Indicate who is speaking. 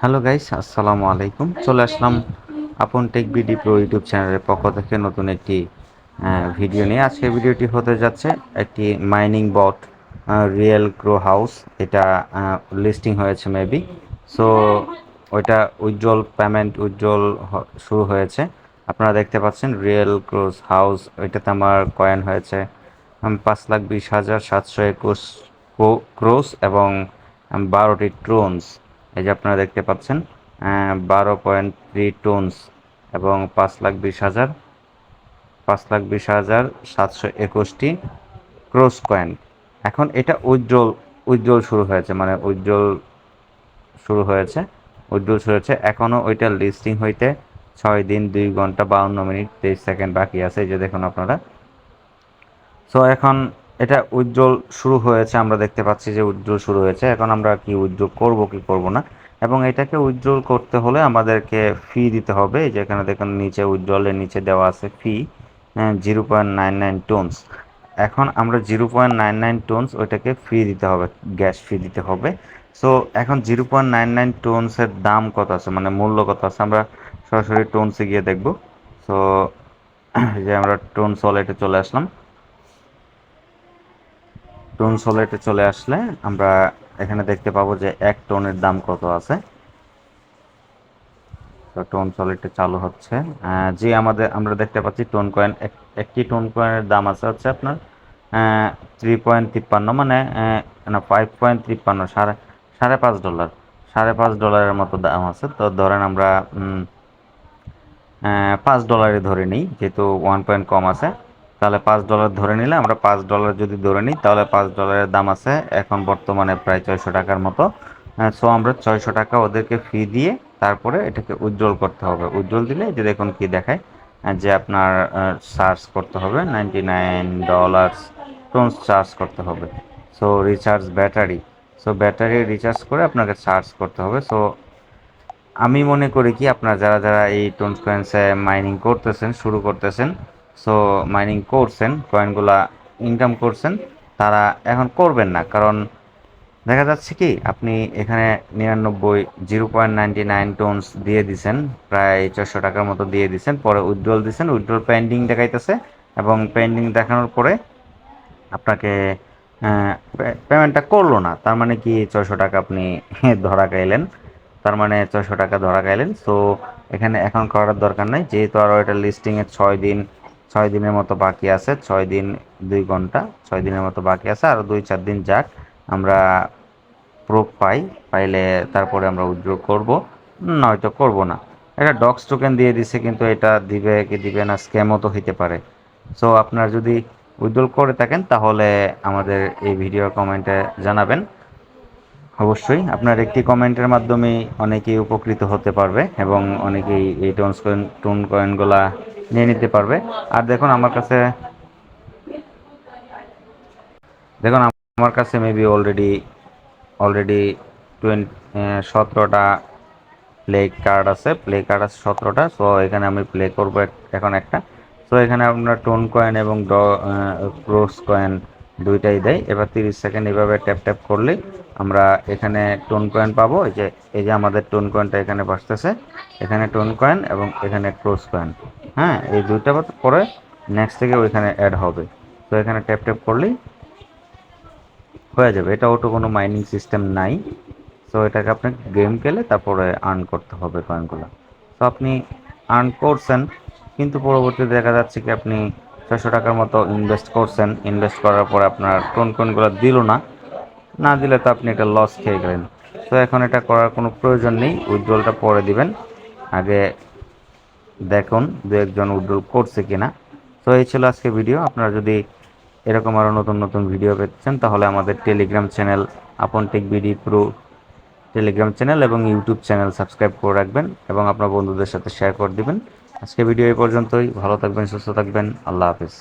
Speaker 1: Hello guys, আসসালামু আলাইকুম। চলে আসলাম আপন টেক বিডি প্রো ইউটিউব চ্যানেলের পক্ষ থেকে নতুন একটি ভিডিও নিয়ে। আজকে ভিডিওটি হতে যাচ্ছে একটি মাইনিং বট রিয়েল ক্রো হাউস। এটা লিস্টিং হয়েছে মেবি। সো ওইটা উজ্জ্বল পেমেন্ট শুরু হয়েছে। আপনারা দেখতে পাচ্ছেন রিয়েল ক্রোস হাউস। ওইটাতে আমার কয়েন হয়েছে 5,20,721 ক্রোস এবং 12টি ট্রোনস। এই যে আপনারা দেখতে পাচ্ছেন 12.3 টনস এবং 5,20,721টি ক্রোস কয়েন। এখন এটা উজ্জ্বল শুরু হয়েছে, মানে শুরু হয়েছে উজ্জ্বল শুরু হয়েছে। এখনও ওইটা লিস্টিং হইতে 6 দিন 2 ঘন্টা 52 মিনিট 23 সেকেন্ড বাকি আছে। এই যে দেখুন আপনারা। সো এখন এটা উজ্জ্বল শুরু হয়েছে, আমরা দেখতে পাচ্ছি যে উজ্জ্বল শুরু হয়েছে। এখন আমরা কি উজ্জ্বল করব কি করব না, এবং এটাকে উজ্জ্বল করতে হলে আমাদেরকে ফি দিতে হবে। যেখানে দেখুন নিচে উজ্জ্বলের নিচে দেওয়া আছে ফি 0.99 টনস। এখন আমরা 0.99 টনস ওইটাকে ফি দিতে হবে, গ্যাস ফি দিতে হবে। সো এখন 0.99 টনসের দাম কত আছে, মানে মূল্য কত আছে, আমরা সরাসরি টনসে গিয়ে দেখব। সো যে আমরা টনস ওয়ালেটে চলে আসলাম। টোন সলেটে চলে আসলে আমরা এখানে দেখতে পাবো যে 1 টনের দাম কত আছে। তো টোন সলেটে চালু হচ্ছে। যে আমরা দেখতে পাচ্ছি টোন কয়েন, একটি টোন কয়েনের দাম আছে হচ্ছে আপনার 3.53, মানে না 5.53, $5.5, $5.5 মতো দাম আছে। তো ধরেন আমরা $5 ধরে নিই, যেহেতু 1 পয়েন্ট কম আছে। তাহলে $5 ধরে নিলে, আমরা $5 যদি ধরে নিই, তাহলে $5 দাম আছে এখন বর্তমানে প্রায় 600 টাকার মতো। সো আমরা 600 টাকা ওদেরকে ফি দিয়ে তারপরে এটাকে উজ্জ্বল করতে হবে। উজ্জ্বল দিলে যে দেখুন কি দেখায়, যে আপনার চার্জ করতে হবে $99 টোনস চার্জ করতে হবে। So recharge battery, so battery recharge করে আপনাকে চার্জ করতে হবে। সো আমি মনে করি কি, আপনারা যারা যারা এই টোন কয়েন্সে মাইনিং করতেছেন, শুরু করতেছেন, সো মাইনিং করছেন, কয়েনগুলা ইনকাম করছেন, তারা এখন করবেন না। কারণ দেখা যাচ্ছে কি, আপনি এখানে 0.99 টনস দিয়ে দিছেন, প্রায় 400 টাকার মতো দিয়ে দিছেন, পরে উইথড্রল দিছেন, উইথড্রল পেন্ডিং দেখাইতেছে, এবং পেন্ডিং দেখানোর পরে আপনাকে পেমেন্টটা করলো না। তার মানে কি 600 টাকা আপনি ধরা খাইলেন, তার মানে 600 টাকা ধরা খাইলেন। সো এখানে এখন করার দরকার নাই, যেহেতু আরও এটা লিস্টিংয়ে 6 দিনের মতো বাকি আছে। 6 দিন 2 ঘন্টা, 6 দিনের মতো বাকি আছে। আরও 2-4 দিন যাক, আমরা প্রুফ পাইলে তারপরে আমরা উইথড্র করব, নয়তো করব না। এটা ডক্স টোকেন দিয়ে দিছে, কিন্তু এটা দিবে কি দিবে না, স্ক্যামও তো হইতে পারে। সো আপনার যদি উইথড্র করে থাকেন তাহলে আমাদের এই ভিডিওর কমেন্টে জানাবেন। অবশ্যই আপনার একটি কমেন্টের মাধ্যমে অনেকেই উপকৃত হতে পারবে, এবং অনেকেই এই টোন কয়েনগুলা নিয়ে নিতে পারবে। আর দেখুন আমার কাছে মেবি অলরেডি 17টা প্লে কার্ড আছে 17টা। সো এখানে আমি প্লে করব এখন একটা। সো এখানে আপনার টোন কয়েন এবং ক্রোস কয়েন দুইটাই দেয়। এবার 30 সেকেন্ড এভাবে ট্যাপ ট্যাপ করলে আমরা এখানে টোন কয়েন পাবো। এই যে আমাদের টোন কয়েনটা এখানে বসতেছে, এখানে টোন কয়েন এবং এখানে ক্রোস কয়েন। হ্যাঁ, এই দুইটা পরে নেক্সট থেকে ওইখানে অ্যাড হবে। তো এখানে ট্যাপ ট্যাপ করলেই হয়ে যাবে। এটা অটো কোনো মাইনিং সিস্টেম নাই। সো এটাকে আপনি গেম খেলে তারপরে আর্ন করতে হবে কয়েনগুলো। তো আপনি আর্ন করছেন, কিন্তু পরবর্তীতে দেখা যাচ্ছে কি আপনি 600 টাকার মতো ইনভেস্ট করছেন, ইনভেস্ট করার পরে আপনার কোনগুলো দিল না, না দিলে তো আপনি এটা লস খেয়ে গেলেন। তো এখন এটা করার কোনো প্রয়োজন নেই, উইথড্রলটা পরে দিবেন। আগে দেখুন দু একজন উইথড্রল করছে কিনা। তো এই ছিল আজকে ভিডিও। আপনারা যদি এরকম আরও নতুন নতুন ভিডিও পেতে চান, তাহলে আমাদের টেলিগ্রাম চ্যানেল আপন tech BD pro Telegram channel এবং ইউটিউব চ্যানেল সাবস্ক্রাইব করে রাখবেন, এবং আপনার বন্ধুদের সাথে শেয়ার করে দিবেন। আজকে ভিডিও এই পর্যন্তই। ভালো থাকবেন, সুস্থ থাকবেন। আল্লাহ হাফিজ।